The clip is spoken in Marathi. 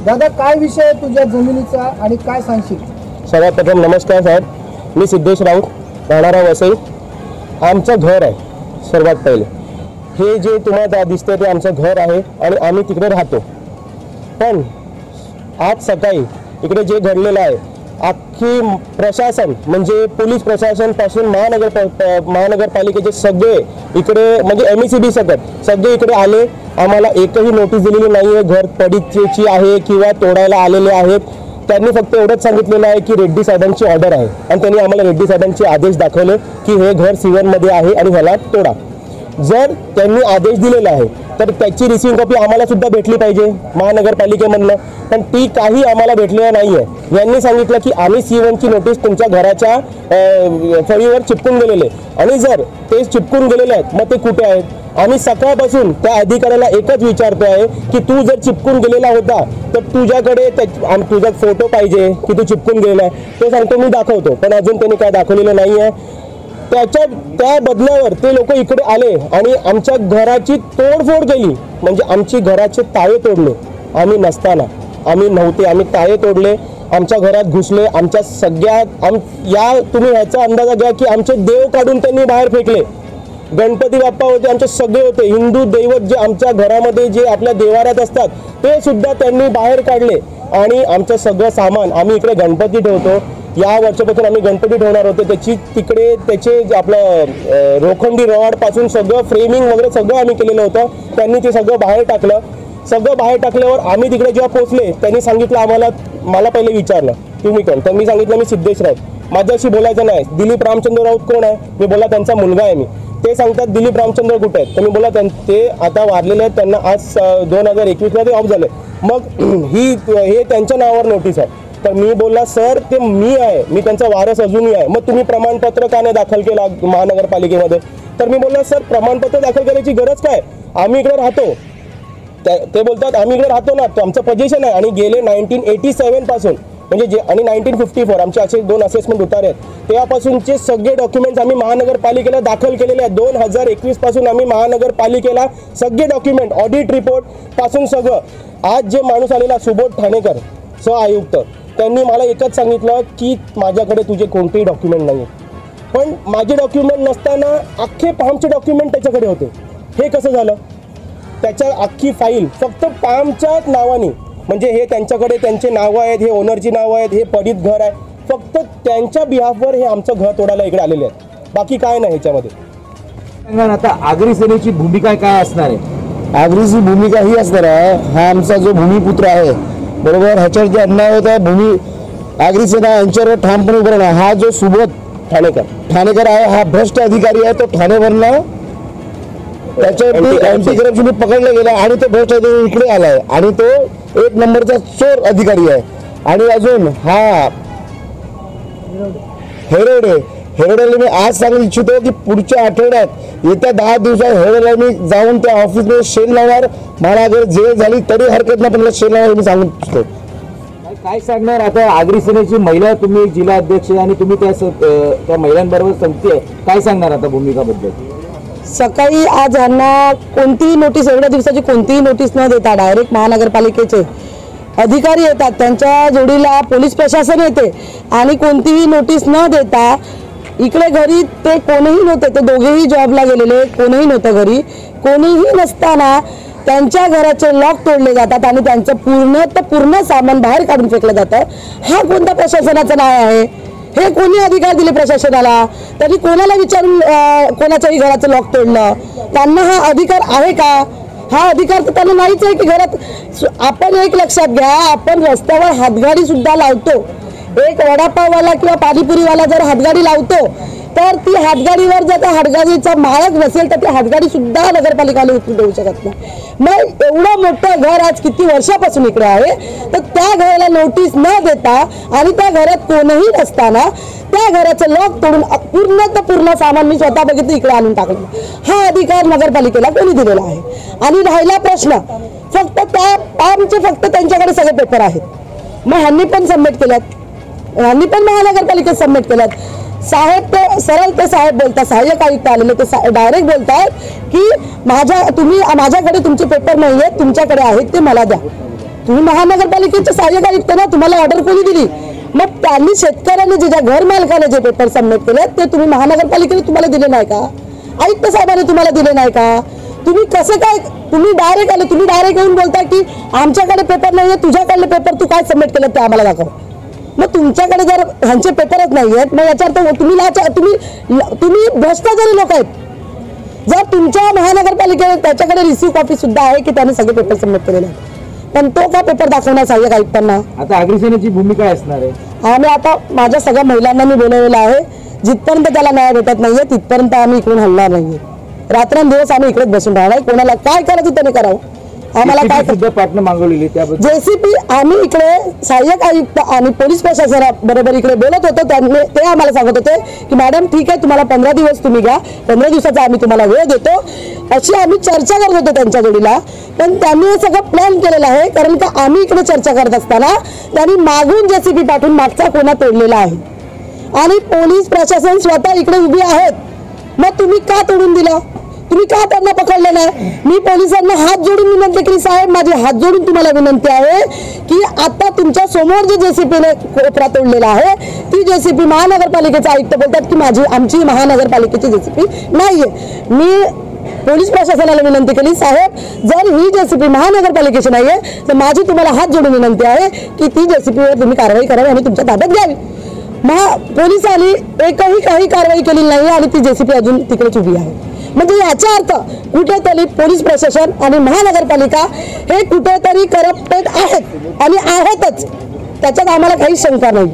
दादा काय विषय आहे तुझ्या जमिनीचा आणि काय सांगशील? सर्वात प्रथम नमस्कार साहेब, मी सिद्धेश राऊत, राहणारा वसई. आमचं घर आहे. सर्वात पहिले हे जे तुम्हाला दिसतं ते आमचं घर आहे आणि आम्ही तिकडे राहतो. पण आज सकाळी इकडे जे घडलेलं आहे, अख्खी प्रशासन म्हणजे पोलीस प्रशासनपासून महानगरपालिकेचे सगळे इकडे म्हणजे MECB सकट सगळे इकडे आले. आम्हाला एकही नोटीस दिलेली नाही आहे घर पडीची आहे किंवा तोडायला आलेले आहेत. त्यांनी फक्त एवढंच सांगितलेलं आहे की रेड्डी साहेबांची ऑर्डर आहे आणि त्यांनी आम्हाला रेड्डी साहेबांचे आदेश दाखवले की हे घर C1 मध्ये आहे आणि ह्याला तोडा. जर त्यांनी आदेश दिलेला आहे तर त्याची रिसिव्हिंग कॉपी आम्हाला सुद्धा भेटली पाहिजे महानगरपालिकेमधनं, पण ती काही आम्हाला भेटलेली नाही आहे. यांनी सांगितलं की आम्ही C1 ची नोटीस तुमच्या घराच्या फळीवर चिपकून गेलेले आणि जर ते चिपकून गेलेले आहेत मग ते कुठे आहेत? आम्ही सकाळपासून त्या अधिकाऱ्याला एकच विचारतो आहे की तू जर चिपकून गेलेला होता तर तुझ्याकडे तुझा फोटो पाहिजे की तू चिपकून गेलेला आहे. तो सांगतो मी दाखवतो, पण अजून त्यांनी काय दाखवलेलं नाही आहे. त्या बदल्यावर ते लोक इकडे आले आणि आमच्या घराची तोडफोड केली. म्हणजे आमची घराचे ताळे तोडले. आम्ही नसताना, आम्ही नव्हते, आम्ही ताळे तोडले, आमच्या घरात घुसले. आमच्या सगळ्या तुम्ही ह्याचा अंदाजा घ्या की आमचे देव काढून त्यांनी बाहेर फेकले. गणपती बाप्पा होते, आमचे सगळे होते, हिंदू दैवत जे आमच्या घरामध्ये जे आपल्या देवाऱ्यात असतात ते सुद्धा त्यांनी बाहेर काढले. आणि आमचं सगळं सामान, आम्ही इकडे गणपती ठेवतो, या वर्षापासून आम्ही गणपती ठेवणार होतो, त्याचे आपलं लोखंडी रॉड पासून सगळं फ्रेमिंग वगैरे सगळं आम्ही केलेलं होतं. त्यांनी ते सगळं बाहेर टाकलं. सगळं बाहेर टाकल्यावर आम्ही तिकडे जेव्हा पोहोचले त्यांनी सांगितलं मला पहिले विचारलं तुम्ही कोण? तर मी सांगितलं मी सिद्धेश राऊत, माझ्याशी बोलायचं नाही. दिलीप रामचंद्र राऊत कोण आहे? मी बोला त्यांचा मुलगा आहे मी. ते सांगतात दिलीप रामचंद्र कुठे आहेत? तर मी बोला ते आता वारलेले आहेत, त्यांना आज 2021 ऑफ झाले. मग हे त्यांच्या नावावर नोटीस आहे. तर मी बोलला सर ते मी आहे, मी त्यांचा वारस अजूनही आहे. मग तुम्ही प्रमाणपत्र का नाही दाखल केला महानगरपालिकेमध्ये? तर मी बोलला सर प्रमाणपत्र दाखल करायची गरज काय, आम्ही इकडे राहतो. ते बोलतात आम्ही इकडे राहतो ना, आमचं पोझिशन आहे. आणि गेले 1987 पासून म्हणजे आणि 1954 आमचे असे 2 असेसमेंट उतारे आहेत, तेव्हापासूनचे सगळे डॉक्युमेंट्स आम्ही महानगरपालिकेला दाखल केलेले आहेत. 2021 पासून आम्ही महानगरपालिकेला सगळे डॉक्युमेंट ऑडिट रिपोर्ट पासून सगळं. आज जे माणूस आलेला सुबोध ठाणेकर सहआयुक्त, त्यांनी मला एकच सांगितलं की माझ्याकडे तुझे कोणतेही डॉक्युमेंट नाही आहेत. पण माझे डॉक्युमेंट नसताना अख्खे पामचे डॉक्युमेंट त्याच्याकडे होते. हे कसं झालं? त्याच्या अख्खी फाईल फक्त पामच्याच नावाने, म्हणजे हे त्यांच्याकडे त्यांचे नावं आहेत, हे ओनरची नावं आहेत, हे पडीत घर आहे, फक्त त्यांच्या बिहाफवर हे आमचं घर तोडायला इकडे आलेले आहेत. बाकी काय नाही ह्याच्यामध्ये. आता आगरी सेनेची भूमिका काय असणार आहे? आगरीची भूमिका ही असणार आहे, हा आमचा जो भूमिपुत्र आहे बरोबर, ह्याच्यावर जे अन्याय होत आहे आगरी सेना यांच्यावर ठामपणे उभं राहणार. हा जो सुबोध ठाणेकर आहे हा भ्रष्ट अधिकारी आहे. तो ठाणेवरनं त्याच्यावरती अँटी करप्शन पकडला गेला आणि तो भ्रष्ट अधिकारी इकडे आलाय आणि तो 1 नंबरचा चोर अधिकारी आहे. आणि अजून हा हेरडेला मी आज सांगू इच्छितो की पुढच्या आठवड्यात येत्या 10 दिवसात हेरडेला मी जाऊन त्या ऑफिसमध्ये शेल लावणार. मला जर जेल झाली तरी हरकत नाही, पण शेल लावणार मी सांगू इच्छितो. काय सांगणार आता आगरी सेनेची महिला, तुम्ही जिल्हा अध्यक्ष आणि तुम्ही त्या महिलांबरोबर संगती, काय सांगणार आता भूमिकाबद्दल? सकाळी आज यांना कोणतीही नोटीस, एवढ्या दिवसाची कोणतीही नोटीस न देता डायरेक्ट महानगरपालिकेचे अधिकारी येतात, त्यांच्या जोडीला पोलीस प्रशासन येते आणि कोणतीही नोटीस न देता इकडे घरी ते कोणीही नव्हते, ते दोघेही जॉबला गेलेले, कोणीही नव्हतं घरी. कोणीही नसताना त्यांच्या घराचे लॉक तोडले जातात आणि त्यांचं पूर्ण सामान बाहेर काढून फेकलं जातं. हा कोणत्या प्रशासनाचा न्याय आहे? हे कोणी अधिकार दिले प्रशासनाला? तरी कोणाला विचारून कोणाच्याही घराचं लॉक तोडलं? त्यांना हा अधिकार आहे का? हा अधिकार तर त्यांना नाहीच आहे की घरात. आपण एक लक्षात घ्या, आपण रस्त्यावर हातगाडी सुद्धा लावतो. एक वडापाववाला किंवा पाणीपुरीवाला जर हातगाडी लावतो तर ती हातगाडीवर जर त्या हातगाडीचा मालक नसेल तर ती हातगाडी सुद्धा नगरपालिकेला उचलून देऊ शकत नाही. मग एवढं मोठं घर आज किती वर्षापासून इकडे आहे, तर त्या घराला नोटीस न देता आणि त्या घरात कोणीही नसताना त्या घराचं लॉक तोडून पूर्ण सामान मी स्वतः बघितलं इकडे आणून टाकलं. हा अधिकार नगरपालिकेला कोणी दिलेला आहे? आणि राहिला प्रश्न, फक्त त्यांच्याकडे सगळे पेपर आहेत. मग ह्यांनी पण सबमिट केल्यात, ह्यांनी पण महानगरपालिकेत सबमिट केल्यात. साहेब ते सरळ ते साहेब बोलतात, सहाय्यक आयुक्त आलेले ते डायरेक्ट बोलतात की माझ्याकडे तुमचे पेपर नाही आहेत, तुमच्याकडे आहेत ते मला द्या. तुम्ही महानगरपालिकेचे सहाय्यक आयुक्त ना, तुम्हाला ऑर्डर कोणी दिली? मग त्यांनी शेतकऱ्यांनी जे ज्या घर मालकाने जे पेपर सबमिट केले ते तुम्ही महानगरपालिकेने तुम्हाला दिले नाही का? आयुक्त साहेबांनी तुम्हाला दिले नाही का? तुम्ही कसं काय तुम्ही डायरेक्ट आले, तुम्ही डायरेक्ट येऊन बोलता की आमच्याकडे पेपर नाहीये, तुझ्याकडले पेपर तू काय सबमिट केलं ते आम्हाला दाखव. मग तुमच्याकडे जर ह्यांचे पेपरच नाही आहेत, मग याचा अर्थ तुम्ही भ्रष्टाचारी लोक आहेत. जर तुमच्या महानगरपालिकेने त्याच्याकडे रिसिव्ह कॉपी सुद्धा आहे की त्याने सगळे पेपर सबमिट केलेले आहेत, पण तो का पेपर दाखवणार सहाय्यक आयुक्तांना? आता अग्रिसेनेची भूमिका असणार आहे. आम्ही आता माझ्या सगळ्या महिलांना मी बोलवलेलं आहे, जिथपर्यंत त्याला न्याय भेटत नाहीये तिथपर्यंत आम्ही इकडून हलणार नाहीये. रात्रंदिवस आम्ही इकडेच बसून राहणार. कोणाला काय करायचं त्याने करावं, आम्हाला काय सुद्धा पाठनं मागवलेली त्याबद्दल JCP आम्ही इकडे सहाय्यक आयुक्त आणि पोलीस प्रशासनाबरोबर इकडे बोलत होतो. त्यांनी ते आम्हाला सांगत होते की मॅडम ठीक आहे, तुम्हाला 15 दिवस तुम्ही घ्या, 15 दिवसाचा आम्ही तुम्हाला वेळ देतो, अशी आम्ही चर्चा करत होतो त्यांच्या जोडीला. पण त्यांनी हे सगळं प्लॅन केलेलं आहे, कारण का आम्ही इकडे चर्चा करत असताना त्यांनी मागून JCP पाठवून मागचा कोणा तोडलेला आहे आणि पोलीस प्रशासन स्वतः इकडे उभी आहेत. मग तुम्ही का तोडून दिला? तुम्ही का त्यांना पकडलं नाही? मी पोलिसांना हात जोडून विनंती केली, साहेब माझी हात जोडून तुम्हाला विनंती आहे की आता तुमच्या समोर जे JCPने कोपरा तोडलेला आहे ती JCP महानगरपालिकेचे आयुक्त बोलतात की आमची महानगरपालिकेची JCP नाहीये. मी पोलीस प्रशासनाला विनंती केली, साहेब जर ही JCP महानगरपालिकेची नाहीये तर माझी तुम्हाला हात जोडून विनंती आहे की ती JCPवर तुम्ही कारवाई करावी आणि तुमच्या ताब्यात घ्यावी. पोलिसांनी एकही काही कारवाई केलेली नाही आणि ती JCP अजून तिकडेच उभी आहे. म्हणजे याचा अर्थ कुठेतरी पोलीस प्रशासन आणि महानगरपालिका हे कुठेतरी करप्टेड आहेत आणि आहेतच, त्याच्यात आम्हाला काही शंका नाही.